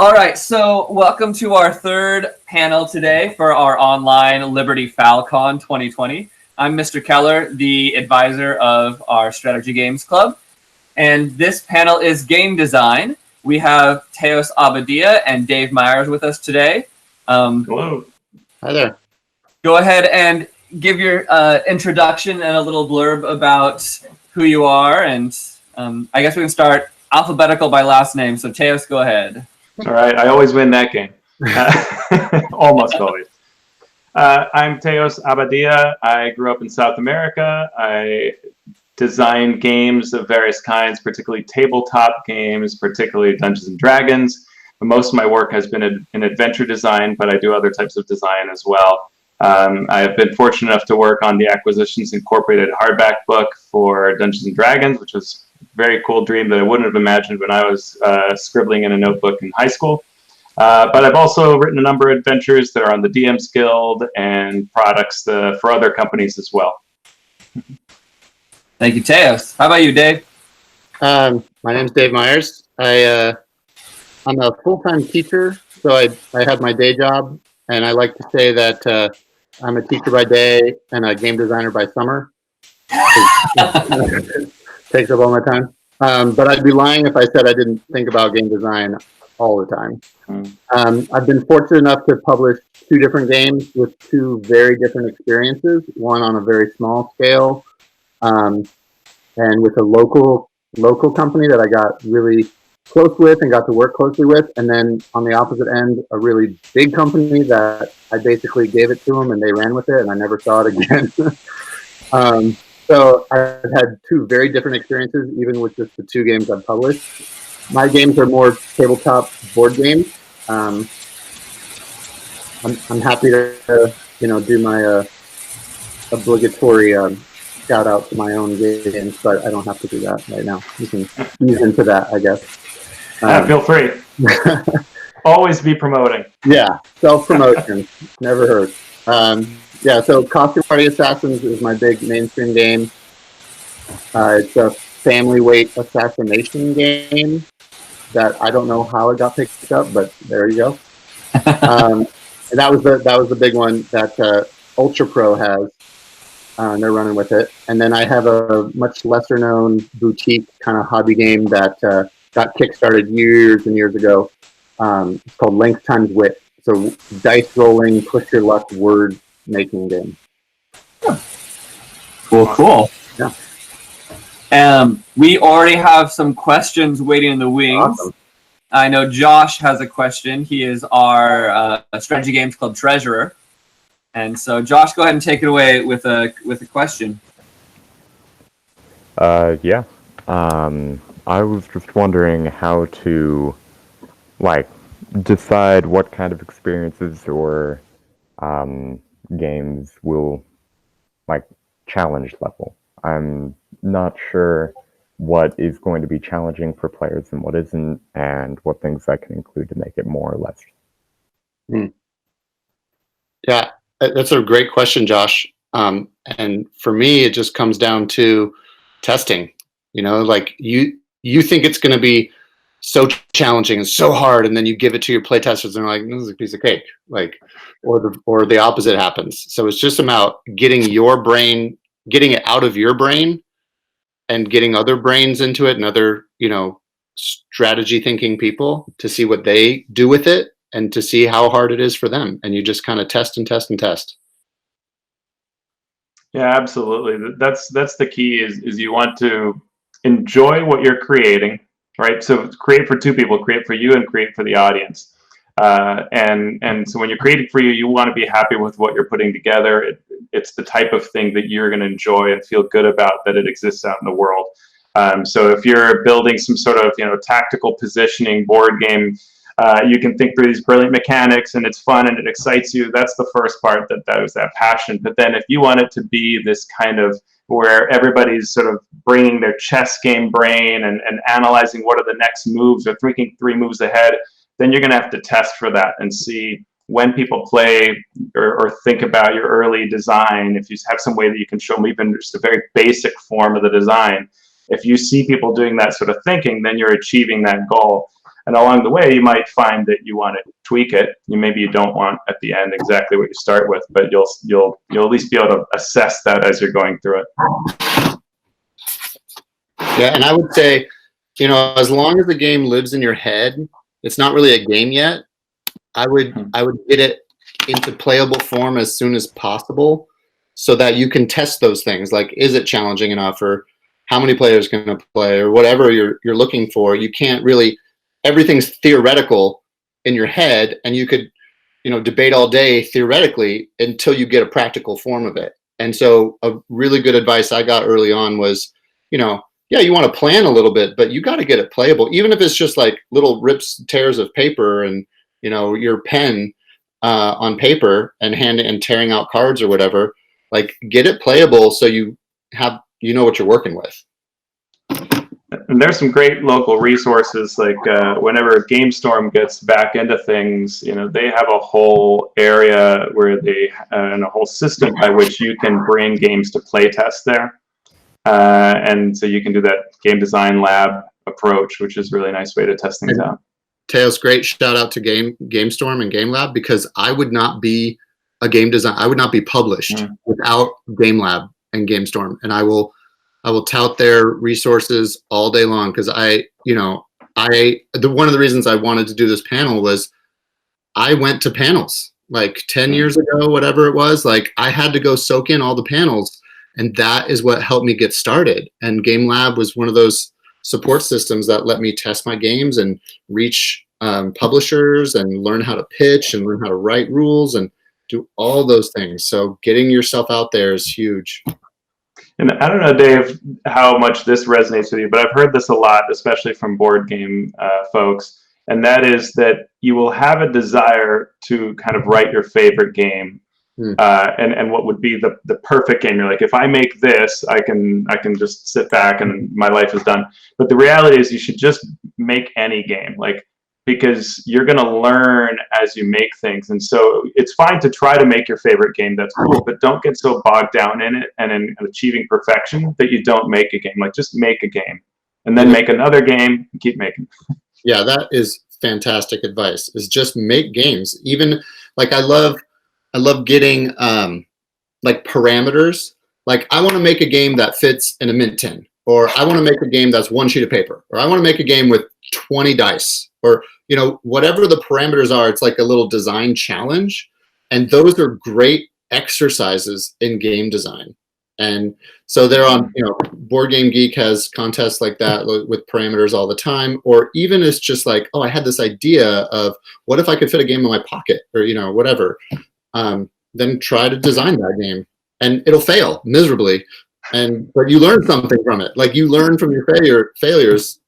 All right, so welcome to our third panel today for our online Liberty FalCon 2020. I'm Mr. Keller, the advisor of our Strategy Games Club, and this panel is game design. We have Teos Abadia and Dave Myers with us today. Hello. Hi there. Go ahead and give your introduction and a little blurb about who you are, and I guess we can start alphabetical by last name. So Teos, go ahead. All right, I always win that game. Almost always. I'm Teos Abadia. I grew up in South America. I design games of various kinds, particularly tabletop games, particularly Dungeons and Dragons. Most of my work has been in adventure design, but I do other types of design as well. I have been fortunate enough to work on the Acquisitions Incorporated hardback book for Dungeons and Dragons, which was very cool dream that I wouldn't have imagined when I was scribbling in a notebook in high school. But I've also written a number of adventures that are on the DM's Guild and products for other companies as well. Thank you, Teos. How about you, Dave? My name's Dave Myers. I'm a full-time teacher, so I have my day job, and I like to say that I'm a teacher by day and a game designer by summer. Takes up all my time. But I'd be lying if I said I didn't think about game design all the time. I've been fortunate enough to publish 2 different games with 2 very different experiences, one on a very small scale, and with a local company that I got really close with and got to work closely with, and then on the opposite end, a really big company that I basically gave it to them and they ran with it and I never saw it again. So I've had 2 very different experiences, even with just the 2 games I've published. My games are more tabletop board games. I'm happy to do my obligatory shout out to my own games, but I don't have to do that right now. You can ease into that, I guess. Feel free. Always be promoting. Yeah, self-promotion never hurts. Yeah, so Costume Party Assassins is my big mainstream game. It's a family weight assassination game that I don't know how it got picked up, but there you go. And that was the big one that Ultra Pro has. And they're running with it. And then I have a much lesser known boutique kind of hobby game that got kickstarted years and years ago. It's called Length Times Wit. So dice rolling, push your luck word making game. Cool. Yeah. We already have some questions waiting in the wings. Awesome. I know Josh has a question. He is our Strategy Games Club treasurer. And so, Josh, go ahead and take it away with a question. Yeah. I was just wondering how to, decide what kind of experiences or games will, challenge level. I'm not sure what is going to be challenging for players and what isn't, and what things I can include to make it more or less. Yeah, that's a great question, Josh. And for me, it just comes down to testing. You think it's going to be so challenging and so hard, and then you give it to your playtesters, and they're like, "This is a piece of cake." Or the opposite happens. So it's just about getting it out of your brain, and getting other brains into it, and other strategy thinking people to see what they do with it, and to see how hard it is for them. And you just kind of test and test and test. Yeah, absolutely. That's the key is you want to enjoy what you're creating, right? So create for 2 people, create for you and create for the audience. And so when you're creating for you, you want to be happy with what you're putting together. It's the type of thing that you're going to enjoy and feel good about that it exists out in the world. So if you're building some sort of tactical positioning board game, you can think through these brilliant mechanics and it's fun and it excites you. That's the first part that was that passion. But then if you want it to be this kind of where everybody's sort of bringing their chess game brain and analyzing what are the next moves or thinking 3 moves ahead, then you're going to have to test for that and see when people play or think about your early design. If you have some way that you can show them even just a very basic form of the design, if you see people doing that sort of thinking, then you're achieving that goal. And along the way, you might find that you want to tweak it. Maybe you don't want at the end exactly what you start with, but you'll at least be able to assess that as you're going through it. Yeah, and I would say, as long as the game lives in your head, it's not really a game yet. I would get it into playable form as soon as possible, so that you can test those things. Like, is it challenging enough, or how many players can play, or whatever you're looking for. You can't really, everything's theoretical in your head, and you could, debate all day theoretically until you get a practical form of it. And so a really good advice I got early on was, yeah, you want to plan a little bit, but you got to get it playable, even if it's just like little rips, tears of paper, and your pen on paper and tearing out cards or whatever. Like, get it playable so you know what you're working with. And there's some great local resources, like whenever GameStorm gets back into things, they have a whole area where and a whole system by which you can bring games to play test there. And so you can do that game design lab approach, which is a really nice way to test things out. Teos, great shout out to GameStorm and Game Lab, because I would not be a game design. I would not be published without Game Lab and GameStorm, and I will tout their resources all day long, because one of the reasons I wanted to do this panel was I went to panels like 10 years ago, whatever it was. Like, I had to go soak in all the panels, and that is what helped me get started. And Game Lab was one of those support systems that let me test my games and reach publishers and learn how to pitch and learn how to write rules and do all those things. So getting yourself out there is huge. And I don't know, Dave, how much this resonates with you, but I've heard this a lot, especially from board game folks, and that is that you will have a desire to kind of write your favorite game, and what would be the perfect game. You're like, if I make this, I can just sit back and my life is done. But the reality is, you should just make any game, because you're going to learn as you make things. And so it's fine to try to make your favorite game. That's cool, but don't get so bogged down in it and in achieving perfection that you don't make a game. Like, just make a game and then make another game and keep making. Yeah, that is fantastic advice, is just make games. Even like, I love getting like parameters. Like, I want to make a game that fits in a mint tin, or I want to make a game that's one sheet of paper, or I want to make a game with 20 dice, or whatever the parameters are. It's like a little design challenge, and those are great exercises in game design. And so they're on, Board Game Geek has contests like that with parameters all the time. Or even it's just like, oh, I had this idea of what if I could fit a game in my pocket, or whatever. Then try to design that game, and it'll fail miserably, but you learn something from it. Like, you learn from your failures.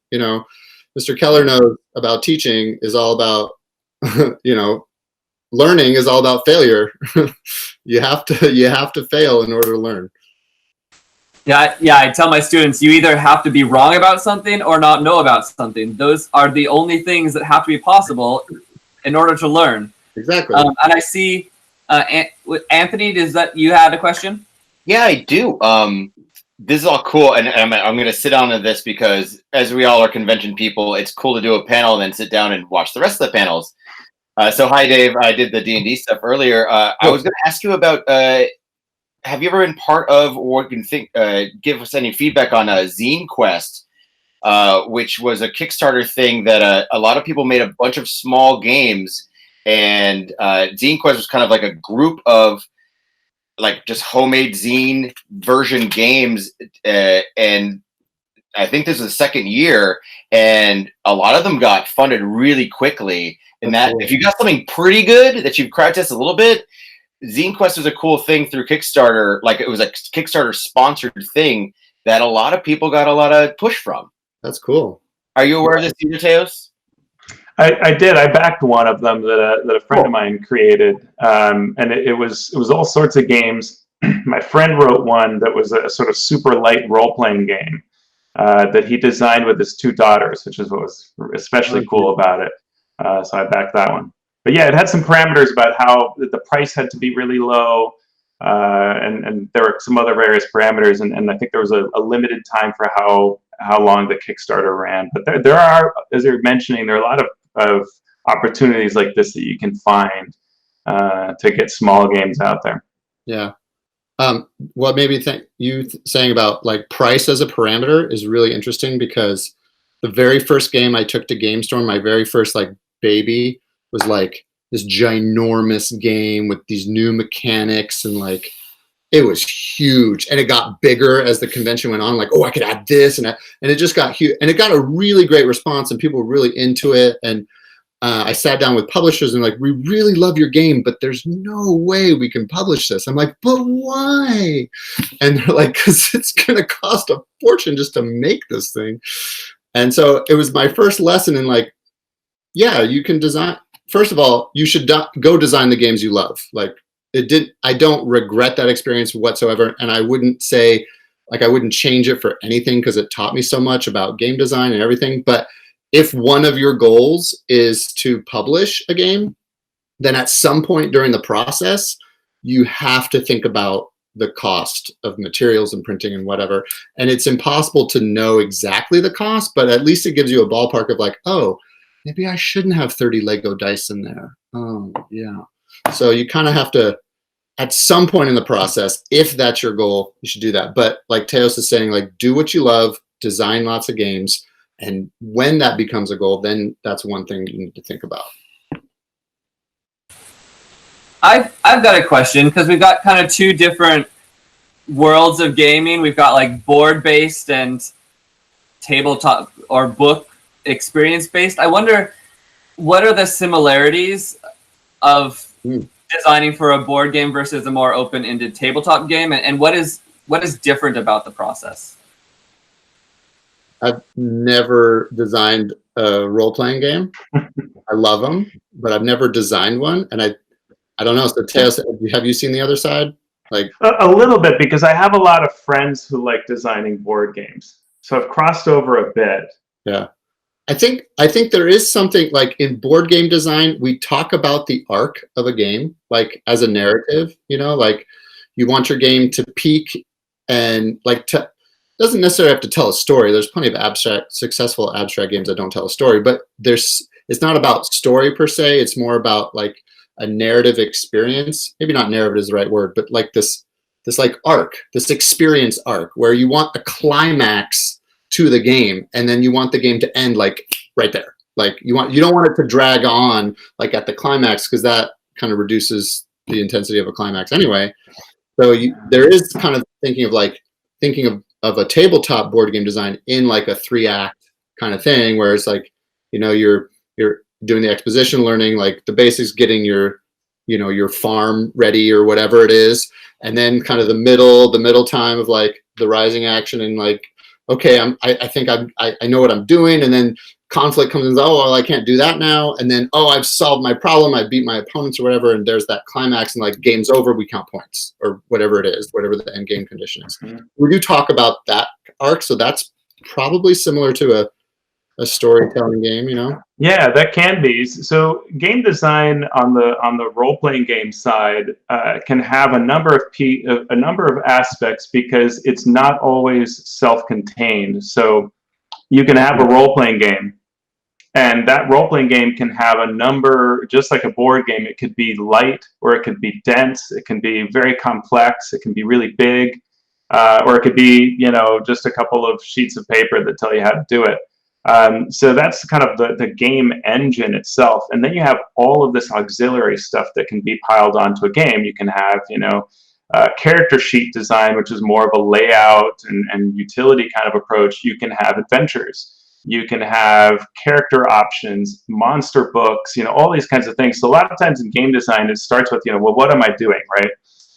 Mr. Keller knows about teaching is all about, learning is all about failure. you have to fail in order to learn. Yeah, I tell my students, you either have to be wrong about something or not know about something. Those are the only things that have to be possible in order to learn. Exactly. And I see, Anthony, is that you had a question? Yeah, I do. This is all cool, and I'm going to sit down on this because, as we all are convention people, it's cool to do a panel and then sit down and watch the rest of the panels. So, hi, Dave. I did the D&D stuff earlier. I was going to ask you about, have you ever been part of, or can give us any feedback on Zine Quest, which was a Kickstarter thing that a lot of people made a bunch of small games, and Zine Quest was kind of like a group of like just homemade zine version games, and I think this is the second year, and a lot of them got funded really quickly. And that, if you got something pretty good that you've crowd tested a little bit, Zine Quest was a cool thing through Kickstarter. Like, it was a Kickstarter sponsored thing that a lot of people got a lot of push from. That's cool. Are you aware of this, Teos? I did. I backed one of them that a friend of mine created, and it was all sorts of games. My friend wrote one that was a sort of super light role-playing game that he designed with his two daughters, which is what was especially cool about it. So I backed that one. But yeah, it had some parameters about how the price had to be really low, and there were some other various parameters, and I think there was a limited time for how how long the Kickstarter ran. But there are, as you're mentioning, there are a lot of opportunities like this that you can find to get small games out there. Yeah. What made me think saying about like price as a parameter is really interesting, because the very first game I took to GameStorm, my very first like baby, was like this ginormous game with these new mechanics, and like it was huge, and it got bigger as the convention went on. Like, oh, I could add this, and it just got huge, and it got a really great response, and people were really into it. And I sat down with publishers and like, we really love your game, but there's no way we can publish this. I'm like, but why? And they're like, because it's going to cost a fortune just to make this thing. And so it was my first lesson in like, yeah, you can design. First of all, you should go design the games you love. Like I don't regret that experience whatsoever. And I wouldn't say, like, I wouldn't change it for anything, because it taught me so much about game design and everything. But if one of your goals is to publish a game, then at some point during the process, you have to think about the cost of materials and printing and whatever. And it's impossible to know exactly the cost, but at least it gives you a ballpark of like, oh, maybe I shouldn't have 30 Lego dice in there. Oh, yeah. So you kind of have to, at some point in the process, if that's your goal, you should do that. But like Teos is saying, like, do what you love, design lots of games. And when that becomes a goal, then that's one thing you need to think about. I've got a question, because we've got kind of two different worlds of gaming. We've got like board-based and tabletop or book experience-based. I wonder, what are the similarities of designing for a board game versus a more open-ended tabletop game, and what is different about the process? I've never designed a role-playing game. I love them, but I've never designed one, and I don't know. So, Teos, have you seen the other side? Like a little bit, because I have a lot of friends who like designing board games, so I've crossed over a bit. Yeah, I think there is something like in board game design. We talk about the arc of a game, like as a narrative. You know, like you want your game to peak and like doesn't necessarily have to tell a story. There's plenty of successful abstract games that don't tell a story, but it's not about story per se. It's more about like a narrative experience. Maybe not narrative is the right word, but like this like arc, this experience arc, where you want a climax to the game, and then you want the game to end like right there. Like you don't want it to drag on like at the climax, because that kind of reduces the intensity of a climax anyway. So there is kind of thinking of a tabletop board game design in like a 3-act kind of thing, where it's like, you know, you're doing the exposition, learning like the basics, getting your farm ready or whatever it is, and then kind of the middle time of like the rising action, and like, okay, I think I know what I'm doing, and then conflict comes in. Oh, well, I can't do that now, and then I've solved my problem, I beat my opponents or whatever, and there's that climax, and like game's over, we count points or whatever it is, whatever the end game condition is. Mm-hmm. We do talk about that arc, so that's probably similar to a storytelling game, you know? Yeah, that can be. So game design on the role-playing game side can have a number of aspects, because it's not always self-contained. So you can have a role-playing game, and that role-playing game can have a number, just like a board game. It could be light, or it could be dense. It can be very complex. It can be really big, or it could be, just a couple of sheets of paper that tell you how to do it. So that's kind of the game engine itself. And then you have all of this auxiliary stuff that can be piled onto a game. You can have, character sheet design, which is more of a layout and utility kind of approach. You can have adventures. You can have character options, monster books, all these kinds of things. So a lot of times in game design, it starts with, well, what am I doing, right?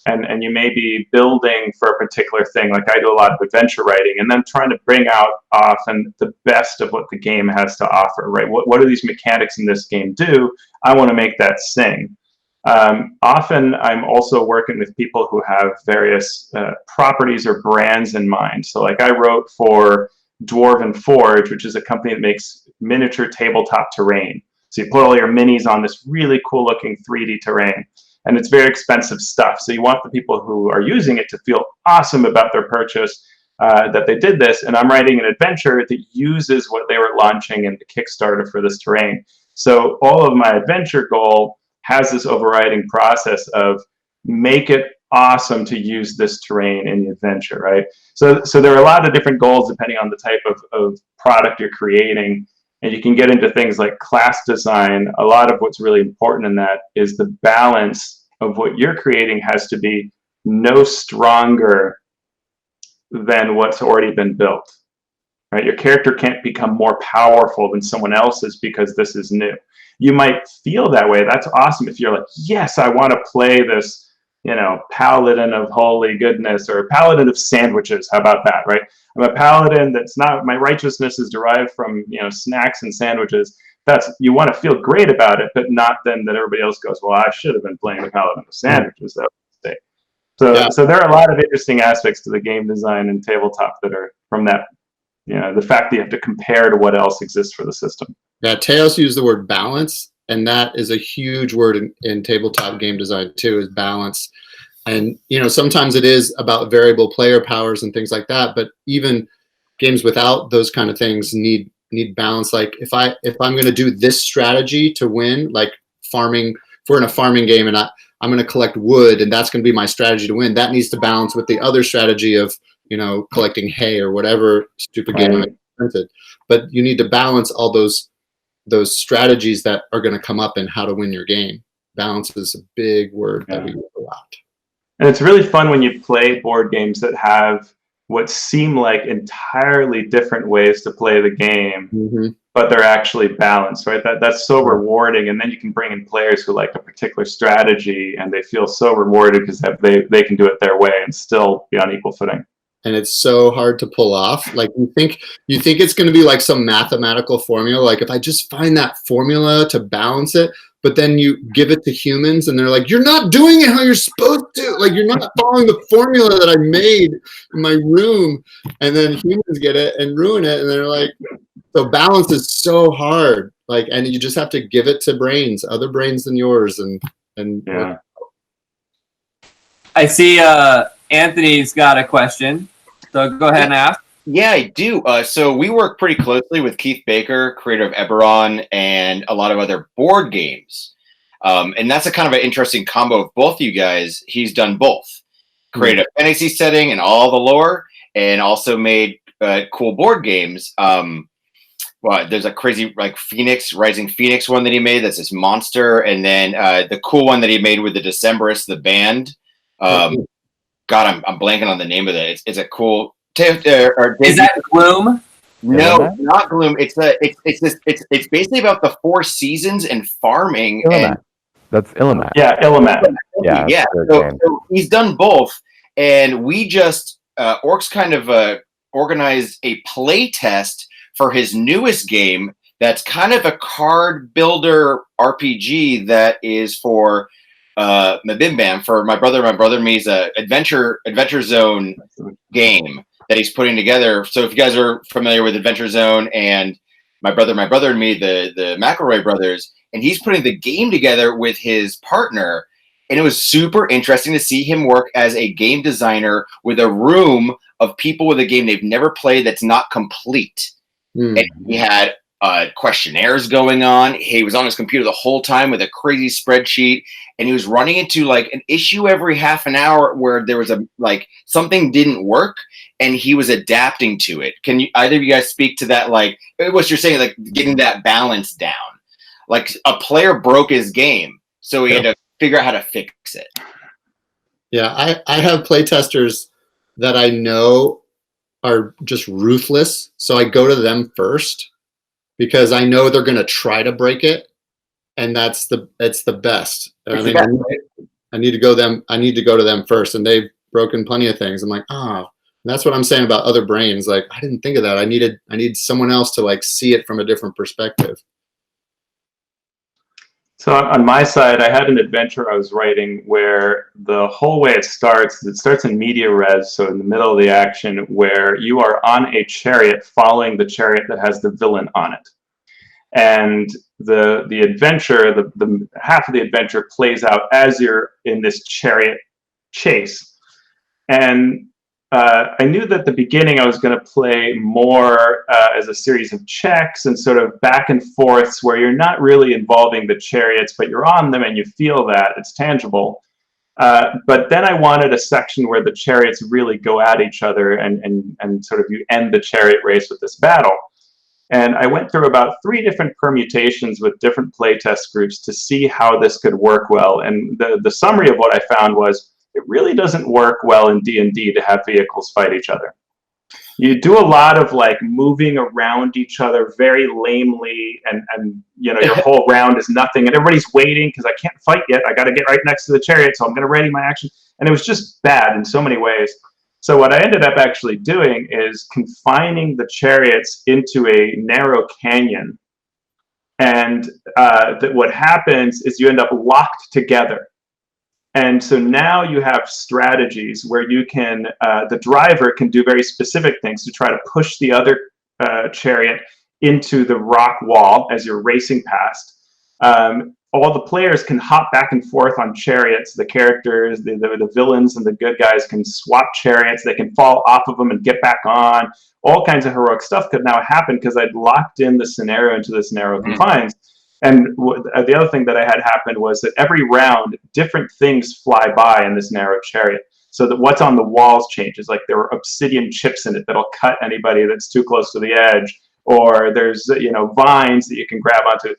And you may be building for a particular thing. Like I do a lot of adventure writing, and then trying to bring out often the best of what the game has to offer, right? What do these mechanics in this game do? I want to make that sing. Often I'm also working with people who have various properties or brands in mind. So like I wrote for Dwarven Forge, which is a company that makes miniature tabletop terrain. So you put all your minis on this really cool looking 3D terrain. And it's very expensive stuff. So you want the people who are using it to feel awesome about their purchase, that they did this, and I'm writing an adventure that uses what they were launching in the Kickstarter for this terrain. So all of my adventure goal has this overriding process of make it awesome to use this terrain in the adventure, right? So there are a lot of different goals depending on the type of product you're creating. And you can get into things like class design. A lot of what's really important in that is the balance of what you're creating has to be no stronger than what's already been built. Right? Your character can't become more powerful than someone else's because this is new. You might feel that way. That's awesome if you're like, yes, I want to play this, paladin of holy goodness or paladin of sandwiches. How about that, right? I'm a paladin that's not, my righteousness is derived from, snacks and sandwiches. You want to feel great about it, but not then that everybody else goes, well, I should have been playing the paladin of sandwiches. That was a mistake. So there are a lot of interesting aspects to the game design and tabletop that are from that, the fact that you have to compare to what else exists for the system. Yeah, Teos used the word balance, and that is a huge word in tabletop game design too, is balance. And sometimes it is about variable player powers and things like that, but even games without those kind of things need balance. Like if I'm going to do this strategy to win, like farming, if we're in a farming game and I'm going to collect wood and that's going to be my strategy to win, that needs to balance with the other strategy of collecting hay or whatever stupid game I invented. But you need to balance all those strategies that are going to come up in how to win your game. Balance is a big word that we use a lot. And it's really fun when you play board games that have what seem like entirely different ways to play the game, but they're actually balanced, right? That's so rewarding. And then you can bring in players who like a particular strategy and they feel so rewarded because they can do it their way and still be on equal footing. And it's so hard to pull off. Like you think it's going to be like some mathematical formula. Like if I just find that formula to balance it, but then you give it to humans and they're like, you're not doing it how you're supposed to. Like you're not following the formula that I made in my room. And then humans get it and ruin it. And they're like, so balance is so hard. Like, and you just have to give it to brains, other brains than yours. And yeah. I see Anthony's got a question. So go ahead and ask. Yeah, I do. So we work pretty closely with Keith Baker, creator of Eberron, and a lot of other board games. And that's a kind of an interesting combo of both you guys. He's done both. Created a fantasy setting and all the lore, and also made cool board games. Well, there's a crazy Rising Phoenix one that he made that's this monster. And then the cool one that he made with the Decemberists, the band. God, I'm blanking on the name of it. It's a cool. Is that Gloom? No, not Gloom. It's basically about the 4 seasons and farming. Illimat. And that's Illimat. Yeah, Illimat. Yeah. So he's done both, and we just Orcs kind of organized a play test for his newest game. That's kind of a card builder RPG that is for Mabim Bam, for my brother and me's adventure zone game that he's putting together. So if you guys are familiar with Adventure Zone and my brother and me, the McElroy brothers, and he's putting the game together with his partner, and it was super interesting to see him work as a game designer with a room of people with a game they've never played that's not complete. And he had questionnaires going on. He was on his computer the whole time with a crazy spreadsheet, and he was running into like an issue every half an hour where there was something didn't work, and he was adapting to it. Can you either of you guys speak to that? Like what you're saying, like getting that balance down. Like a player broke his game, so he had to figure out how to fix it. Yeah, I have playtesters that I know are just ruthless, so I go to them first because I know they're going to try to break it, and it's the best. I need to go to them first, and they've broken plenty of things. I'm like, and that's what I'm saying about other brains. Like, I didn't think of that. I need someone else to like see it from a different perspective. So on my side, I had an adventure I was writing where the whole way it starts in media res, so in the middle of the action, where you are on a chariot following the chariot that has the villain on it. And the adventure, the half of the adventure plays out as you're in this chariot chase. And I knew that at the beginning I was going to play more as a series of checks and sort of back and forths where you're not really involving the chariots, but you're on them and you feel that it's tangible. But then I wanted a section where the chariots really go at each other and sort of you end the chariot race with this battle. And I went through about 3 different permutations with different playtest groups to see how this could work well. And the summary of what I found was it really doesn't work well in D&D to have vehicles fight each other. You do a lot of like moving around each other very lamely, and you know your whole round is nothing, and everybody's waiting because I can't fight yet. I got to get right next to the chariot, so I'm going to ready my action. And it was just bad in so many ways. So what I ended up actually doing is confining the chariots into a narrow canyon. And what happens is you end up locked together. And so now you have strategies where you can, the driver can do very specific things to try to push the other chariot into the rock wall as you're racing past. All the players can hop back and forth on chariots. The characters, the villains and the good guys can swap chariots. They can fall off of them and get back on. All kinds of heroic stuff could now happen because I'd locked in the scenario into this narrow confines. And the other thing that I had happen was that every round, different things fly by in this narrow chariot. So that what's on the walls changes. Like there were obsidian chips in it that'll cut anybody that's too close to the edge. Or there's vines that you can grab onto.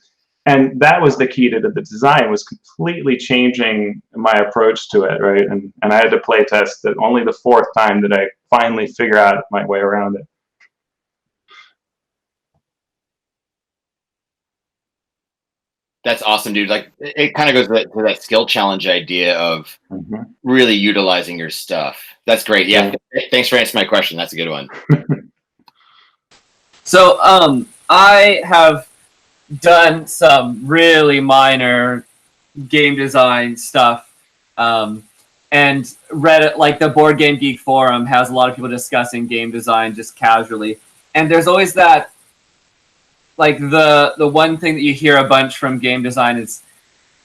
And that was the key to the design, was completely changing my approach to it, right? And I had to play test that only the 4th time did I finally figure out my way around it. That's awesome, dude. Like it kind of goes to that skill challenge idea of really utilizing your stuff. That's great. Yeah. Thanks for answering my question. That's a good one. So I have done some really minor game design stuff, and Reddit, like the Board Game Geek forum, has a lot of people discussing game design just casually. And there's always that, like the one thing that you hear a bunch from game design is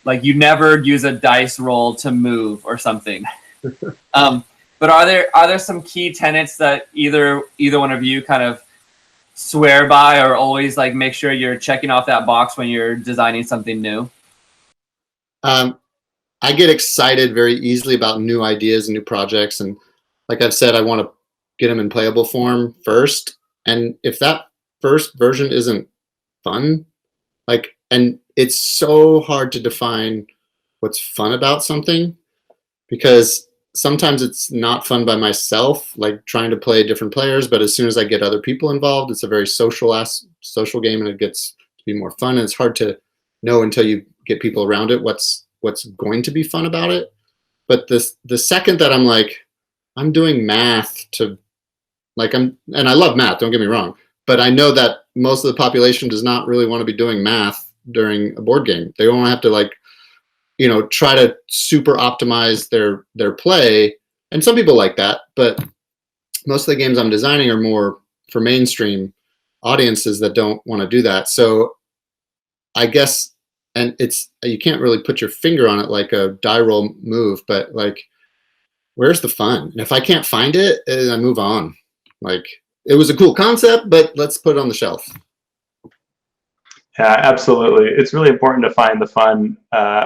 like you never use a dice roll to move or something. But are there some key tenets that either one of you kind of swear by, or always like make sure you're checking off that box when you're designing something new? I get excited very easily about new ideas and new projects, and like I've said, I want to get them in playable form first. And if that first version isn't fun, and it's so hard to define what's fun about something, because sometimes it's not fun by myself, like trying to play different players, but as soon as I get other people involved, it's a very social game, and it gets to be more fun. And it's hard to know until you get people around it what's going to be fun about it. But the second that I'm like, I'm doing math to, and I love math, don't get me wrong, but I know that most of the population does not really want to be doing math during a board game. They don't have to try to super optimize their play. And some people like that, but most of the games I'm designing are more for mainstream audiences that don't want to do that. So I guess, and you can't really put your finger on it like a die roll move, but like, where's the fun? And if I can't find it, I move on. Like, it was a cool concept, but let's put it on the shelf. Yeah, absolutely. It's really important to find the fun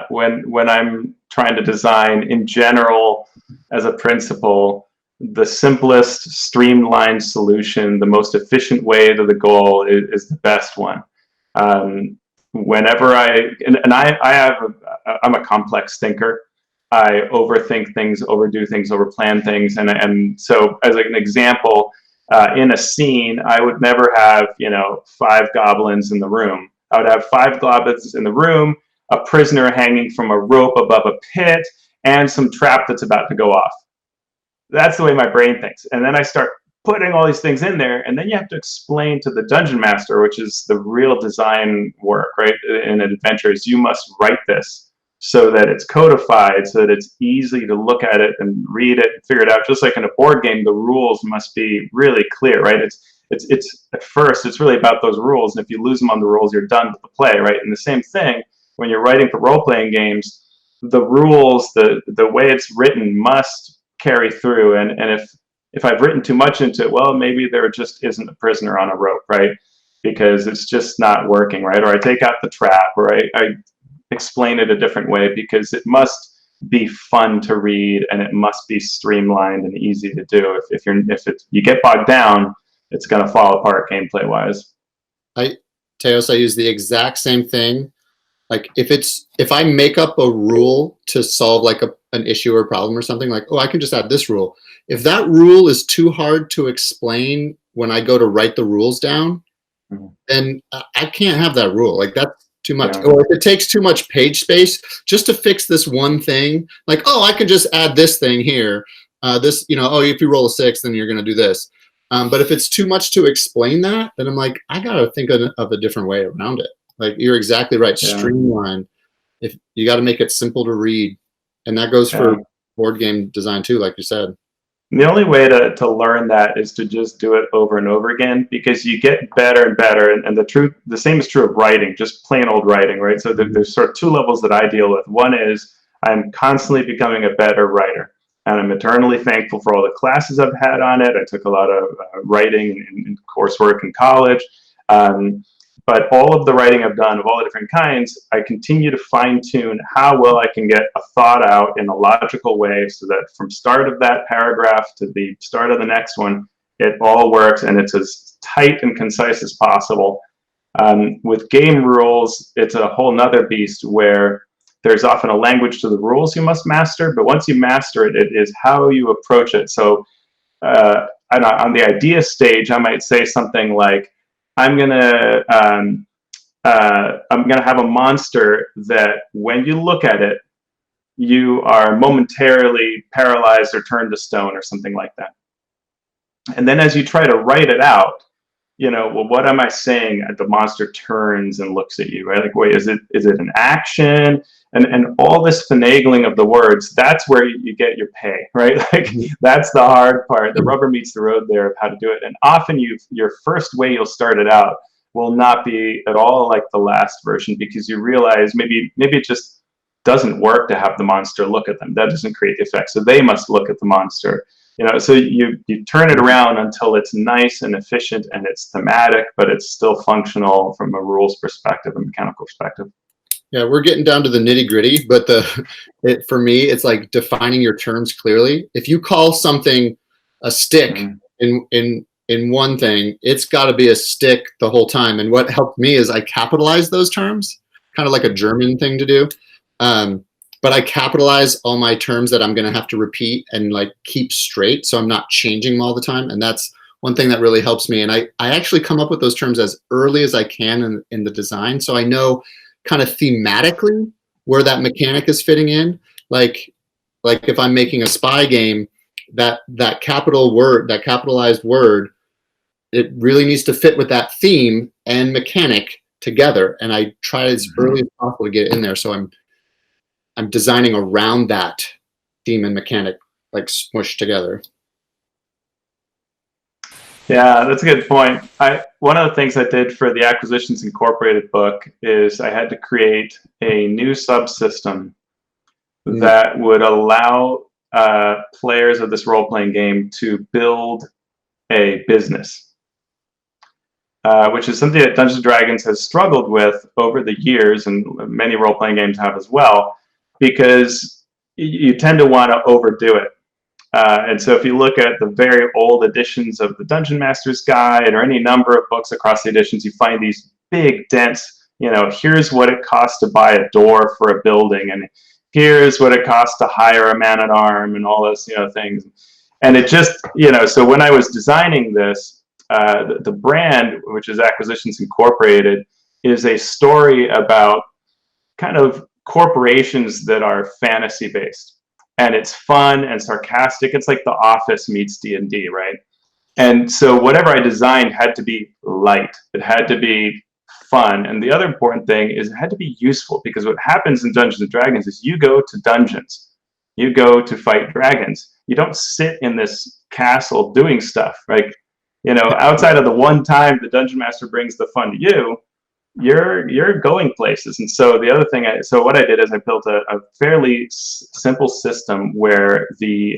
when I'm trying to design in general. As a principle, the simplest, streamlined solution, the most efficient way to the goal is the best one. Whenever I'm a complex thinker. I overthink things, overdo things, overplan things, and so as an example, in a scene, I would never have 5 goblins in the room. I would have 5 goblins in the room, a prisoner hanging from a rope above a pit, and some trap that's about to go off. That's the way my brain thinks. And then I start putting all these things in there, and then you have to explain to the dungeon master, which is the real design work, right? In an adventure, is you must write this so that it's codified, so that it's easy to look at it and read it and figure it out. Just like in a board game, the rules must be really clear, right? It's at first, it's really about those rules. And if you lose them on the rules, you're done with the play, right? And the same thing, when you're writing for role-playing games, the rules, the way it's written must carry through. And if I've written too much into it, well, maybe there just isn't a prisoner on a rope, right? Because it's just not working, right? Or I take out the trap, or I explain it a different way, because it must be fun to read and it must be streamlined and easy to do. If you get bogged down, it's going to fall apart gameplay wise. Teos, I use the exact same thing. Like if I make up a rule to solve like an issue or problem or something, like, oh, I can just add this rule. If that rule is too hard to explain when I go to write the rules down, then I can't have that rule. Like that's too much. Or if it takes too much page space just to fix this one thing, like, oh, I can just add this thing here. This, oh, if you roll a 6, then you're going to do this. But if it's too much to explain that, then I'm like, I got to think of a different way around it. Like you're exactly right. Yeah. Streamline. If you got to make it simple to read, and that goes for board game design too, like you said. And the only way to learn that is to just do it over and over again, because you get better and better. And the same is true of writing, just plain old writing, right? So there's sort of two levels that I deal with. One is I'm constantly becoming a better writer, and I'm eternally thankful for all the classes I've had on it. I took a lot of writing and coursework in college. But all of the writing I've done of all the different kinds, I continue to fine tune how well I can get a thought out in a logical way, so that from start of that paragraph to the start of the next one, it all works and it's as tight and concise as possible. With game rules, it's a whole nother beast, where there's often a language to the rules you must master, but once you master it, it is how you approach it. So on the idea stage, I might say something like, I'm gonna have a monster that when you look at it, you are momentarily paralyzed or turned to stone or something like that. And then as you try to write it out, well, what am I saying? The monster turns and looks at you, right? Like, wait, is it an action? And all this finagling of the words, that's where you get your pay, right? Like that's the hard part. The rubber meets the road there of how to do it. And often your first way you'll start it out will not be at all like the last version, because you realize maybe it just doesn't work to have the monster look at them. That doesn't create the effect. So they must look at the monster. So you turn it around until it's nice and efficient and it's thematic, but it's still functional from a rules perspective and mechanical perspective. Yeah, we're getting down to the nitty gritty, but for me, it's like defining your terms clearly. If you call something a stick in one thing, it's got to be a stick the whole time. And what helped me is I capitalize those terms, kind of like a German thing to do. But I capitalize all my terms that I'm going to have to repeat and like keep straight, so I'm not changing them all the time. And that's one thing that really helps me. And I actually come up with those terms as early as I can in the design, so I know kind of thematically where that mechanic is fitting in. Like if I'm making a spy game, that capitalized word, it really needs to fit with that theme and mechanic together. And I try as early as possible to get it in there, so I'm designing around that theme and mechanic, like smushed together. Yeah, that's a good point. One of the things I did for the Acquisitions Incorporated book is I had to create a new subsystem that would allow players of this role-playing game to build a business, which is something that Dungeons & Dragons has struggled with over the years, and many role-playing games have as well, because you tend to want to overdo it. And so if you look at the very old editions of the Dungeon Master's Guide or any number of books across the editions, you find these big, dense, here's what it costs to buy a door for a building, and here's what it costs to hire a man-at-arm, and all those, things. And it just, so when I was designing this, the brand, which is Acquisitions Incorporated, is a story about kind of corporations that are fantasy-based. And it's fun and sarcastic. It's like The Office meets D&D, right? And so whatever I designed had to be light. It had to be fun. And the other important thing is it had to be useful, because what happens in Dungeons & Dragons is you go to dungeons. You go to fight dragons. You don't sit in this castle doing stuff. Like, outside of the one time the Dungeon Master brings the fun to you, you're going places. And so the other thing, what I did is I built a fairly simple system where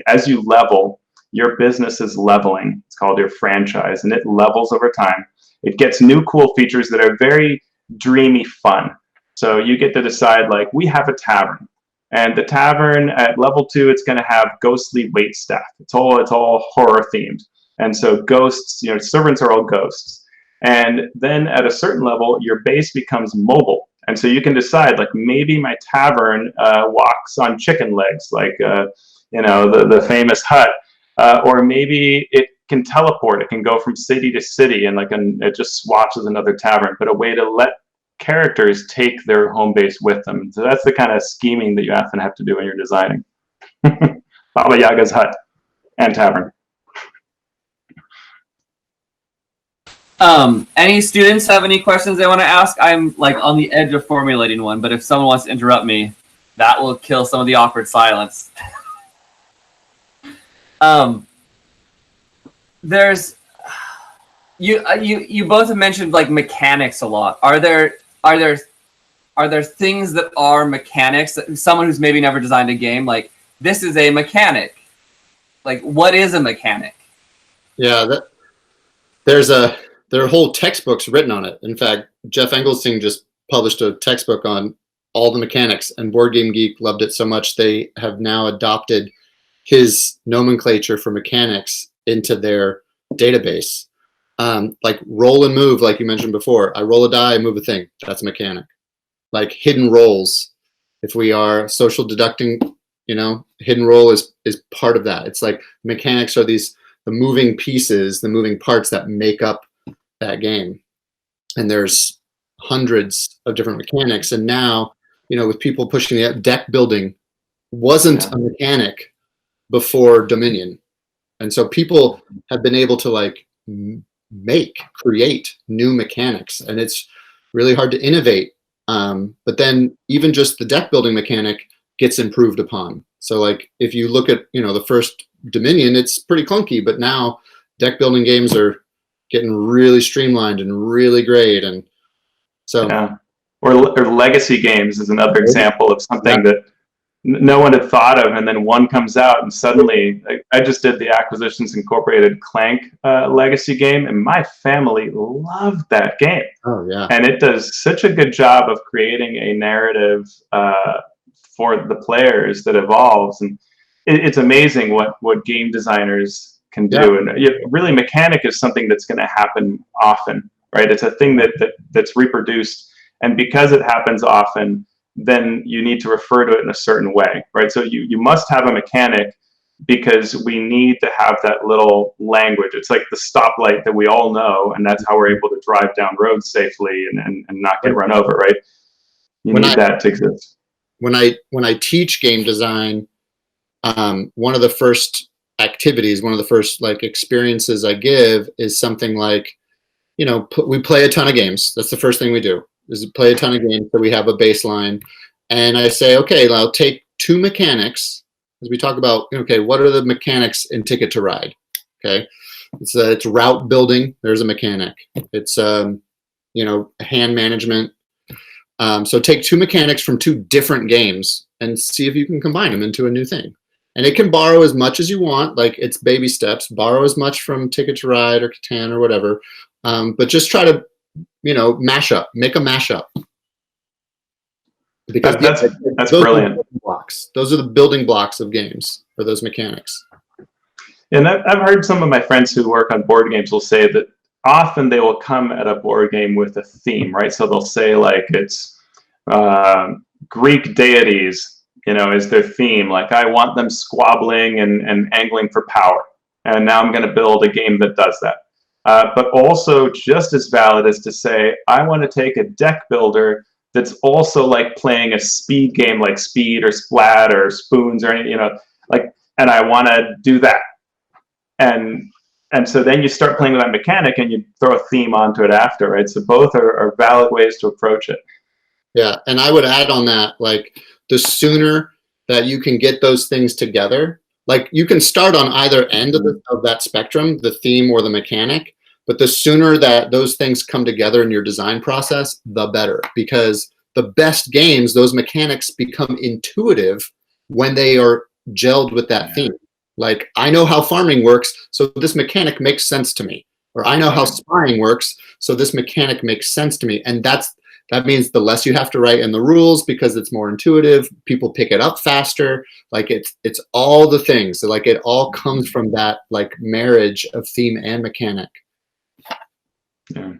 as you level, your business is leveling. It's called your franchise, and it levels over time. It gets new cool features that are very dreamy fun. So you get to decide, like, we have a tavern, and the tavern at level 2, it's going to have ghostly wait staff. It's all horror themed, and so ghosts, servants are all ghosts. And then at a certain level, your base becomes mobile, and so you can decide, like, maybe my tavern walks on chicken legs, like the famous hut, or maybe it can teleport. It can go from city to city, and it just swaps as another tavern. But a way to let characters take their home base with them. So that's the kind of scheming that you often have to do when you're designing. Baba Yaga's hut and tavern. Any students have any questions they want to ask? I'm like on the edge of formulating one, but if someone wants to interrupt me, that will kill some of the awkward silence. There's you both have mentioned like mechanics a lot. Are there things that are mechanics that someone who's maybe never designed a game, like, this is a mechanic? Like, what is a mechanic? Yeah, there are whole textbooks written on it. In fact, Jeff Engelstein just published a textbook on all the mechanics, and Board Game Geek loved it so much they have now adopted his nomenclature for mechanics into their database. Like roll and move, like you mentioned before. I roll a die, I move a thing. That's a mechanic. Like hidden rolls. If we are social deducting, hidden roll is part of that. It's like mechanics are the moving pieces, the moving parts that make up that game. And there's hundreds of different mechanics. And now, with people pushing the deck building wasn't a mechanic before Dominion. And so people have been able to create new mechanics, and it's really hard to innovate. But then even just the deck building mechanic gets improved upon. So like if you look at, the first Dominion, it's pretty clunky, but now deck building games are getting really streamlined and really great. And so, or legacy games is another example of something that no one had thought of, and then one comes out, and suddenly, I just did the Acquisitions Incorporated Clank legacy game, and my family loved that game. Oh yeah, and it does such a good job of creating a narrative for the players that evolves, and it's amazing what game designers can do. And really, mechanic is something that's going to happen often, right? It's a thing that's reproduced, and because it happens often, then you need to refer to it in a certain way, right? So you must have a mechanic because we need to have that little language. It's like the stoplight that we all know, and that's how we're able to drive down roads safely and not get run over, right? You need that to exist. When I teach game design, one of the first activities, one of the first experiences I give is something like, we play a ton of games. That's the first thing we do, is play a ton of games, so we have a baseline. And I say, okay, I'll take two mechanics, as we talk about, okay, what are the mechanics in Ticket to Ride? Okay, it's route building. There's a mechanic. It's hand management. So take two mechanics from two different games and see if you can combine them into a new thing. And it can borrow as much as you want, like it's baby steps. Borrow as much from Ticket to Ride or Catan or whatever, but just try to mash up, make a mashup. Because that's brilliant. Those are the building blocks of games, or those mechanics. And I've heard some of my friends who work on board games will say that often they will come at a board game with a theme, right? So they'll say like it's Greek deities, is their theme. Like I want them squabbling and angling for power. And now I'm going to build a game that does that. But also just as valid is to say, I want to take a deck builder that's also like playing a speed game like Speed or Splat or Spoons or anything, and I want to do that. And so then you start playing with that mechanic and you throw a theme onto it after, right? So both are valid ways to approach it. Yeah, and I would add on that, like the sooner that you can get those things together, like you can start on either end of that spectrum, the theme or the mechanic, but the sooner that those things come together in your design process, the better. Because the best games, those mechanics become intuitive when they are gelled with that theme. Like, I know how farming works, so this mechanic makes sense to me. Or I know how spying works, so this mechanic makes sense to me. And that means the less you have to write in the rules because it's more intuitive. People pick it up faster. Like it's all the things. So like it all comes from that like marriage of theme and mechanic. Yeah.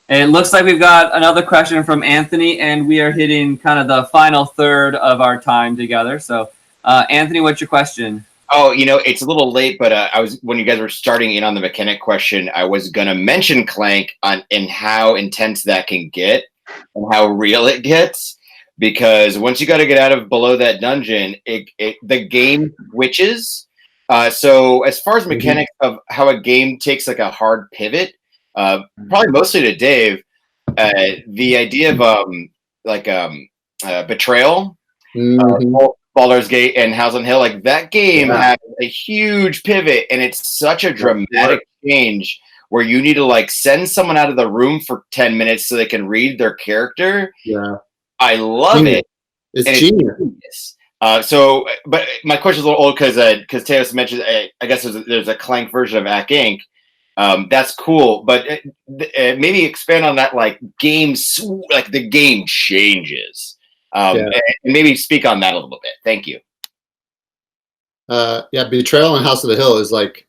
It looks like we've got another question from Anthony, and we are hitting kind of the final third of our time together. So, Anthony, what's your question? Oh, it's a little late, but when you guys were starting in on the mechanic question, I was gonna mention Clank and how intense that can get and how real it gets. Because once you got to get out of below that dungeon, the game switches. So as far as mechanics of how a game takes like a hard pivot, probably mostly to Dave, the idea of betrayal, Baldur's Gate and House on Hill, like that game has a huge pivot, and it's such a dramatic change where you need to like send someone out of the room for 10 minutes so they can read their character. Yeah. I love it. It's genius. But my question is a little old because Teos mentioned, I guess there's a Clank version of Ack Inc. That's cool, but maybe expand on that. Like the game changes, and maybe speak on that a little bit. Thank you. Betrayal and House of the Hill is like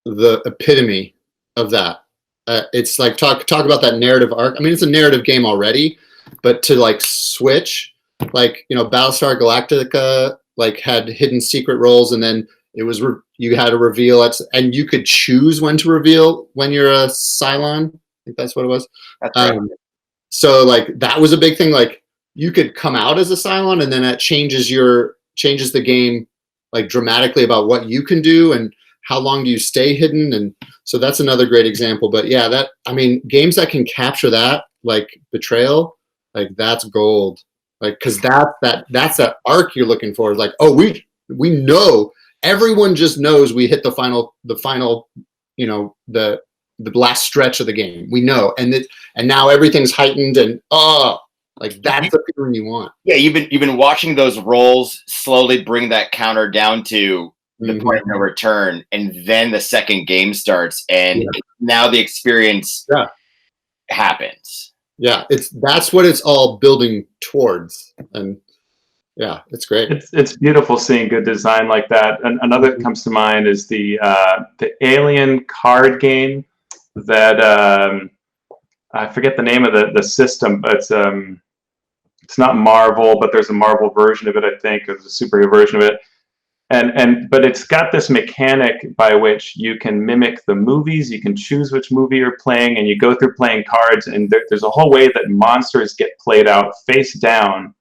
the epitome of that. It's like talk about that narrative arc. I mean, it's a narrative game already, but to like switch, like Battlestar Galactica like had hidden secret roles, and then it was you had to reveal it, and you could choose when to reveal when you're a Cylon. I think that's what it was. That's right. So like that was a big thing. Like you could come out as a Cylon, and then that changes the game like dramatically about what you can do and how long do you stay hidden. And so that's another great example. But yeah, games that can capture that, like Betrayal, like that's gold. Like, cause that's that arc you're looking for. Like, oh, we know, everyone just knows we hit the final, the last stretch of the game. We know. And now everything's heightened and like that's the feeling you want. Yeah, you've been watching those rolls slowly bring that counter down to the point of no return, and then the second game starts, and now the experience happens. Yeah, that's what it's all building towards, and yeah, it's great. It's beautiful seeing good design like that. And another that comes to mind is the Alien card game that I forget the name of the system, but it's not Marvel, but there's a Marvel version of it, I think. There's a superhero version of it. But it's got this mechanic by which you can mimic the movies. You can choose which movie you're playing, and you go through playing cards, and there's a whole way that monsters get played out face down,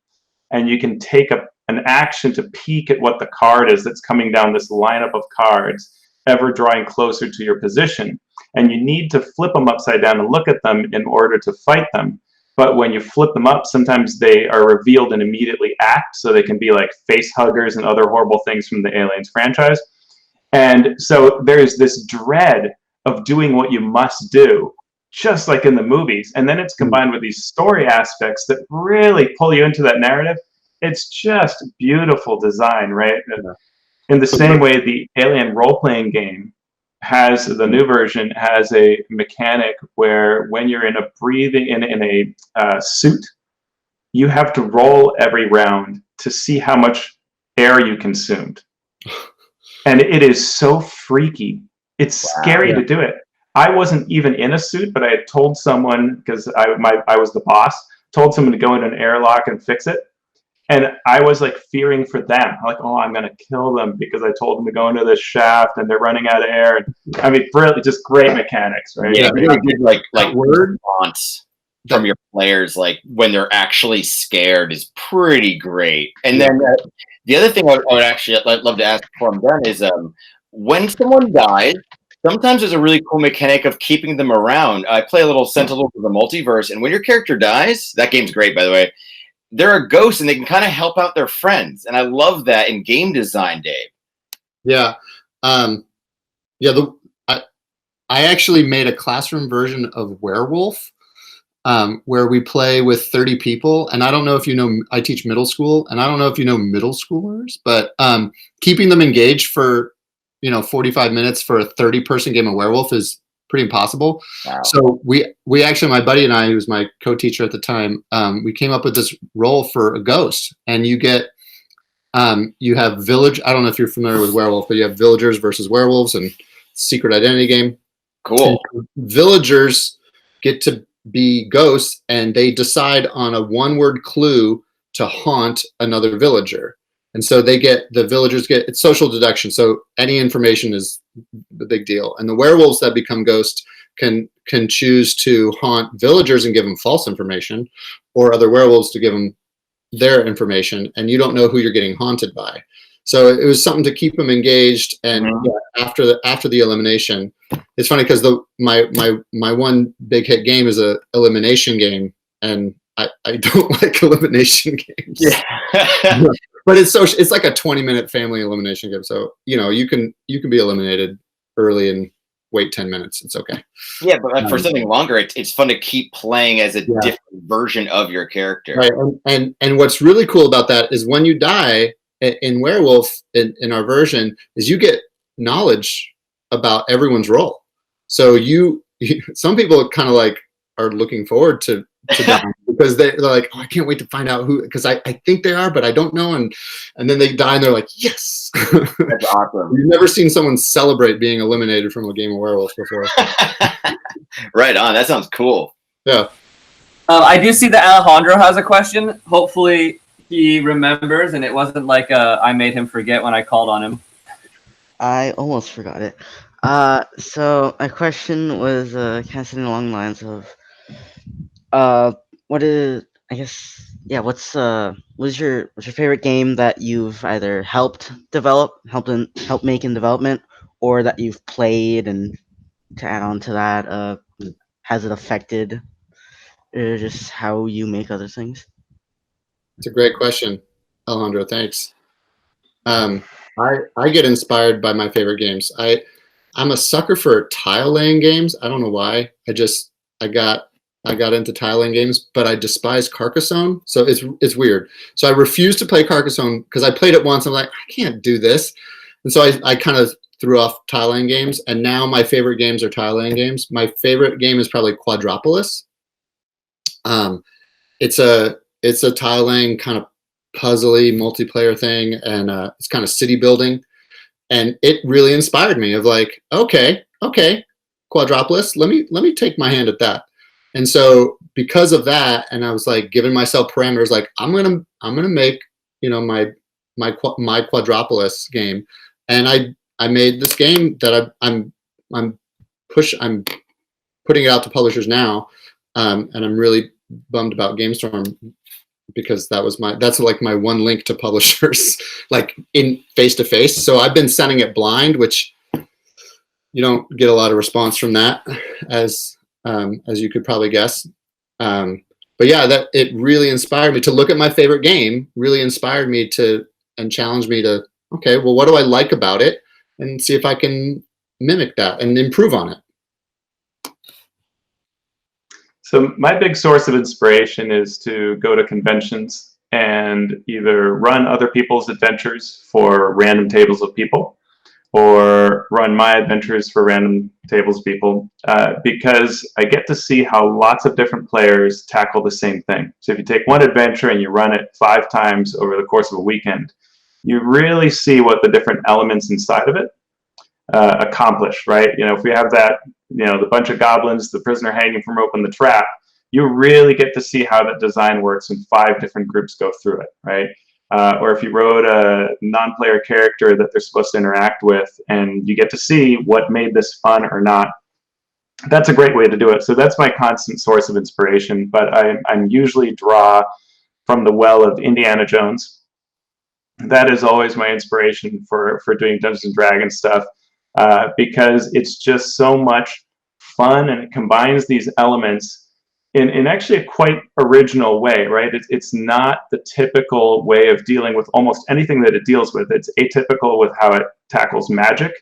and you can take an action to peek at what the card is that's coming down this lineup of cards, ever drawing closer to your position. And you need to flip them upside down and look at them in order to fight them. But when you flip them up, sometimes they are revealed and immediately act, so they can be like face huggers and other horrible things from the Aliens franchise. And so there's this dread of doing what you must do, just like in the movies. And then it's combined with these story aspects that really pull you into that narrative. It's just beautiful design, right? In the same way, the Alien role-playing game the new version has a mechanic where when you're in a suit, you have to roll every round to see how much air you consumed. And it is so freaky. It's scary to do it. I wasn't even in a suit, but I had told someone, because I was the boss, told someone to go in an airlock and fix it. And I was like fearing for them. Like, oh, I'm going to kill them because I told them to go into this shaft and they're running out of air. And, I mean, really just great mechanics, right? Yeah, really good, like response from your players, like when they're actually scared, is pretty great. And then the other thing I would actually love to ask before I'm done is when someone dies, sometimes there's a really cool mechanic of keeping them around. I play a little Sentinel of the Multiverse, and when your character dies, that game's great, by the way, they're a ghost and they can kind of help out their friends. And I love that in game design, Dave. Yeah. I actually made a classroom version of Werewolf where we play with 30 people. And I don't know if you know, I teach middle school, and I don't know if you know middle schoolers, but keeping them engaged for 45 minutes for a 30-person game of Werewolf is pretty impossible. Wow. So we actually, my buddy and I, who was my co-teacher at the time, we came up with this role for a ghost, and you get you have village. I don't know if you're familiar with Werewolf, but you have villagers versus werewolves and secret identity game. Cool. And villagers get to be ghosts, and they decide on a one-word clue to haunt another villager. And so the villagers get, it's social deduction. So any information is the big deal. And the werewolves that become ghosts can choose to haunt villagers and give them false information, or other werewolves to give them their information, and you don't know who you're getting haunted by. So it was something to keep them engaged. And after the elimination, it's funny because my one big hit game is a elimination game, and I don't like elimination games. Yeah. But it's like a 20-minute family elimination game. So you can be eliminated early and wait 10 minutes. It's okay. Yeah, but for something longer, it's fun to keep playing as a different version of your character. Right. And what's really cool about that is when you die in Werewolf, in our version, is you get knowledge about everyone's role. So some people kind of like are looking forward to dying because they're like, oh, I can't wait to find out who, because I think they are, but I don't know. And then they die and they're like, yes. That's awesome. You've never seen someone celebrate being eliminated from a game of Werewolf before. Right on. That sounds cool. Yeah. I do see that Alejandro has a question. Hopefully he remembers, and it wasn't like I made him forget when I called on him. I almost forgot it. So my question was kind of sitting along the lines of, what's your favorite game that you've either helped make in development, or that you've played, and to add on to that, has it affected just how you make other things? It's a great question, Alejandro. Thanks. I get inspired by my favorite games. I'm a sucker for tile laying games. I don't know why. I got into tile laying games, but I despise Carcassonne. So it's weird. So I refuse to play Carcassonne because I played it once. I'm like, I can't do this. And so I kind of threw off tile laying games. And now my favorite games are tile laying games. My favorite game is probably Quadropolis. It's a tile laying kind of puzzly multiplayer thing, and it's kind of city building. And it really inspired me of like, okay, Quadropolis, let me take my hand at that. And so because of that, and I was like giving myself parameters, like I'm gonna make my Quadropolis game, and I made this game that I'm putting it out to publishers now, and I'm really bummed about GameStorm because that's like my one link to publishers, like in face to face. So I've been sending it blind, which you don't get a lot of response from that, as you could probably guess. But yeah, that it really inspired me to look at my favorite game. Really inspired me and challenged me to, okay, well, what do I like about it, and see if I can mimic that and improve on it. So my big source of inspiration is to go to conventions and either run other people's adventures for random tables of people, or run my adventures for random tables of people, because I get to see how lots of different players tackle the same thing. So if you take one adventure and you run it 5 times over the course of a weekend, you really see what the different elements inside of it accomplish, right? If we have that, the bunch of goblins, the prisoner hanging from rope, and the trap, you really get to see how that design works when 5 different groups go through it, right? Or if you wrote a non-player character that they're supposed to interact with, and you get to see what made this fun or not. That's a great way to do it. So that's my constant source of inspiration, but I'm usually draw from the well of Indiana Jones. That is always my inspiration for doing Dungeons and Dragons stuff, because it's just so much fun, and it combines these elements in actually a quite original way, right? It's not the typical way of dealing with almost anything that it deals with. It's atypical with how it tackles magic.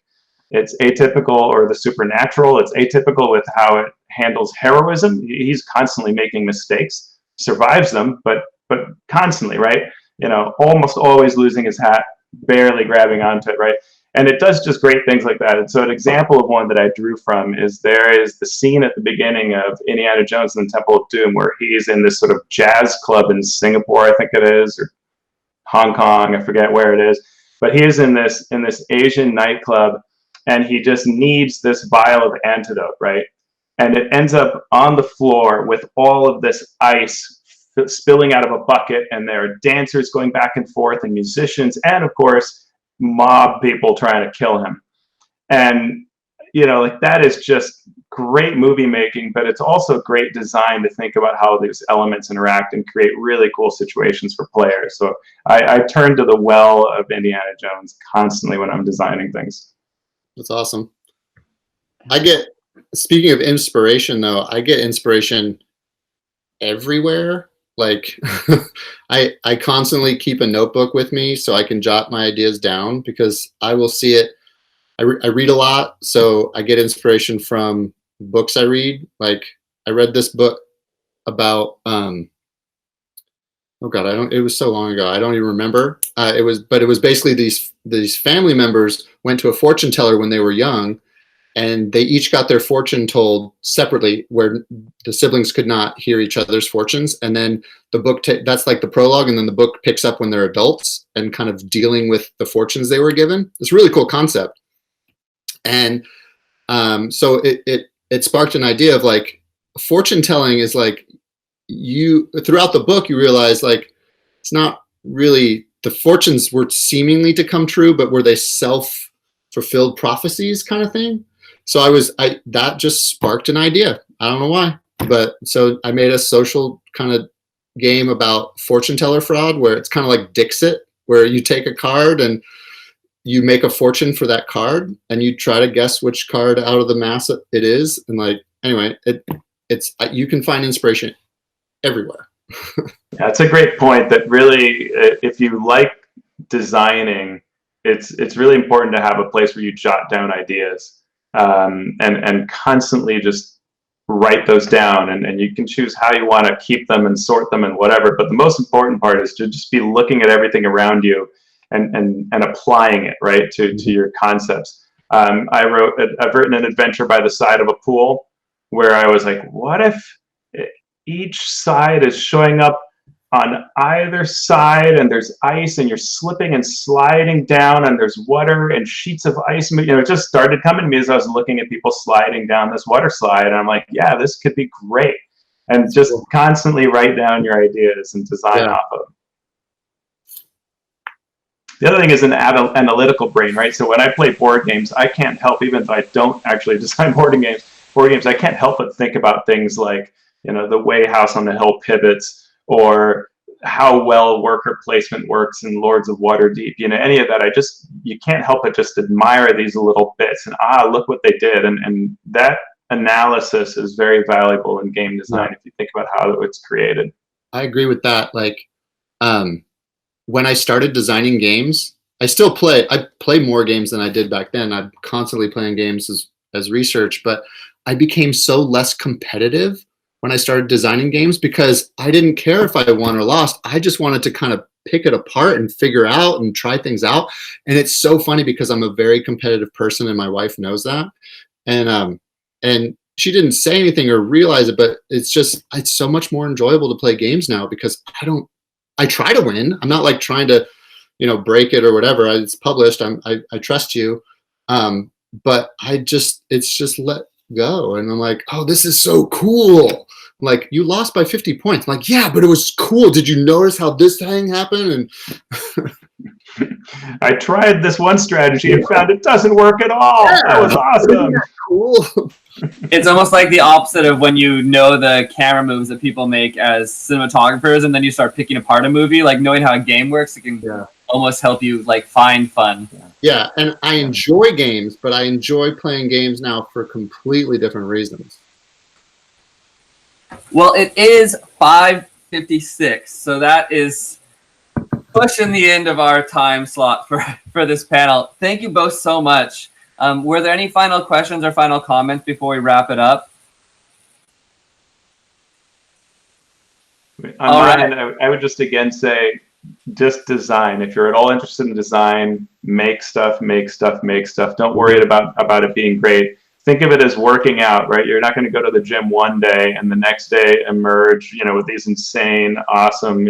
It's atypical, or the supernatural. It's atypical with how it handles heroism. He's constantly making mistakes, survives them, but constantly, right? Almost always losing his hat, barely grabbing onto it, right? And it does just great things like that. And so an example of one that I drew from is there is the scene at the beginning of Indiana Jones and the Temple of Doom where he's in this sort of jazz club in Singapore, I think it is, or Hong Kong, I forget where it is. But he is in this Asian nightclub, and he just needs this vial of antidote, right? And it ends up on the floor with all of this ice spilling out of a bucket, and there are dancers going back and forth and musicians, and of course, mob people trying to kill him. And, you know, like that is just great movie making, but it's also great design to think about how these elements interact and create really cool situations for players. So I turn to the well of Indiana Jones constantly when I'm designing things. That's awesome. Speaking of inspiration though, I get inspiration everywhere. Like I constantly keep a notebook with me so I can jot my ideas down, because I will see it. I read a lot, so I get inspiration from books I read. Like I read this book about oh god, it was so long ago, I don't even remember. It was basically these family members went to a fortune teller when they were young, and they each got their fortune told separately, where the siblings could not hear each other's fortunes. And then the book, that's like the prologue, and then the book picks up when they're adults and kind of dealing with the fortunes they were given. It's a really cool concept. And so it sparked an idea of like, fortune telling is like, throughout the book, you realize like, it's not really, the fortunes were seemingly to come true, but were they self-fulfilled prophecies kind of thing? So that just sparked an idea. I don't know why, but so I made a social kind of game about fortune teller fraud, where it's kind of like Dixit, where you take a card and you make a fortune for that card, and you try to guess which card out of the mass it is. And like, anyway, you can find inspiration everywhere. That's a great point. That really, if you like designing, it's really important to have a place where you jot down ideas. And constantly just write those down, and you can choose how you want to keep them and sort them and whatever. But the most important part is to just be looking at everything around you and applying it right to your concepts. I've written an adventure by the side of a pool where I was like, what if each side is showing up on either side, and there's ice, and you're slipping and sliding down, and there's water and sheets of ice. You know, it just started coming to me as I was looking at people sliding down this water slide, and I'm like, yeah, this could be great. And just constantly write down your ideas and design off of them. The other thing is an analytical brain, right? So when I play board games, I can't help, even though I don't actually design board games, I can't help but think about things like, you know, the way House on the Hill pivots, or how well worker placement works in Lords of Waterdeep. You know, any of that, you can't help but just admire these little bits and look what they did. And that analysis is very valuable in game design if you think about how it's created. I agree with that. Like, when I started designing games, I play more games than I did back then. I'm constantly playing games as research, but I became so less competitive when I started designing games, because I didn't care if I won or lost. I just wanted to kind of pick it apart and figure out and try things out. And it's so funny because I'm a very competitive person, and my wife knows that. And she didn't say anything or realize it, but it's so much more enjoyable to play games now, because I try to win. I'm not like trying to, you know, break it or whatever. It's published. I trust you. But it's just let go. And I'm like, oh, this is so cool. Like, you lost by 50 points. I'm like, yeah, but it was cool. Did you notice how this thing happened? And I tried this one strategy and found it doesn't work at all. Yeah, that was awesome. Cool. It's almost like the opposite of when you know the camera moves that people make as cinematographers, and then you start picking apart a movie. Like, knowing how a game works, it can almost help you like find fun. Yeah, and I enjoy games, but I enjoy playing games now for completely different reasons. Well, it is 5:56, so that is pushing the end of our time slot for this panel. Thank you both so much. Were there any final questions or final comments before we wrap it up? On mine, I would just again say, just design. If you're at all interested in design, make stuff, make stuff, make stuff. Don't worry about it being great. Think of it as working out, right? You're not going to go to the gym one day and the next day emerge, with these insane, awesome,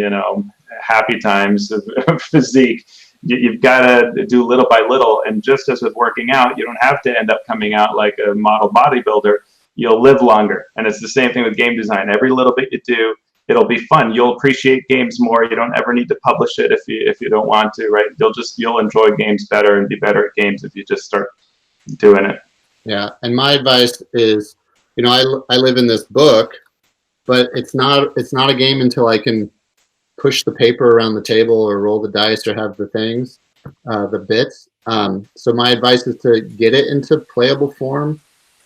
happy times of physique. You've got to do little by little. And just as with working out, you don't have to end up coming out like a model bodybuilder. You'll live longer. And it's the same thing with game design. Every little bit you do, it'll be fun. You'll appreciate games more. You don't ever need to publish it if you don't want to, right? You'll enjoy games better and be better at games if you just start doing it. Yeah, and my advice is, I live in this book, but it's not a game until I can push the paper around the table or roll the dice or have the things, the bits. So my advice is to get it into playable form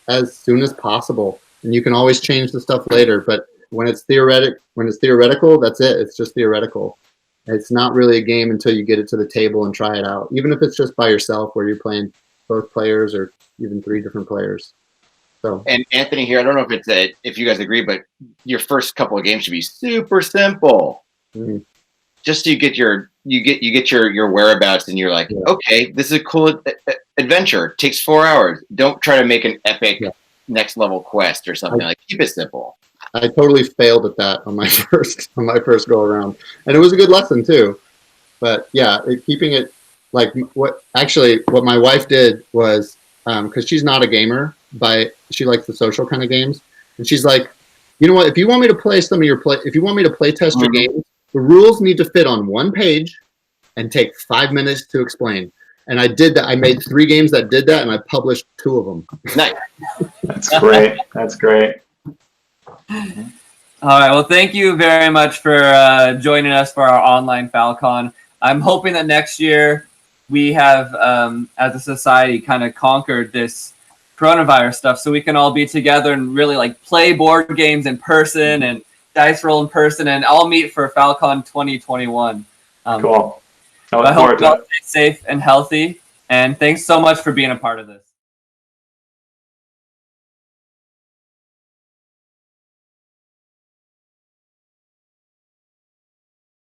as soon as possible, and you can always change the stuff later. But when it's theoretical, that's it. It's just theoretical. It's not really a game until you get it to the table and try it out, even if it's just by yourself where you're playing both players or even 3 different players. So, and Anthony here, I don't know if you guys agree, but your first couple of games should be super simple. Mm-hmm. Just so you get your whereabouts, and you're like, okay, this is a cool adventure. It takes 4 hours. Don't try to make an epic next level quest or something. Like, keep it simple. I totally failed at that on my first go around, and it was a good lesson too. But yeah, keeping it like what my wife did was, because she's not a gamer, she likes the social kind of games, and she's like, you know what? If you want me to play if you want me to play test your games, the rules need to fit on one page and take 5 minutes to explain. And I did that. I made 3 games that did that, and I published 2 of them. Nice. That's great. That's great. All right. Well, thank you very much for joining us for our online FalCon. I'm hoping that next year we have, as a society, kind of conquered this coronavirus stuff, so we can all be together and really play board games in person and dice roll in person, and all meet for FalCon 2021. Cool. I hope you all stay safe and healthy, and thanks so much for being a part of this.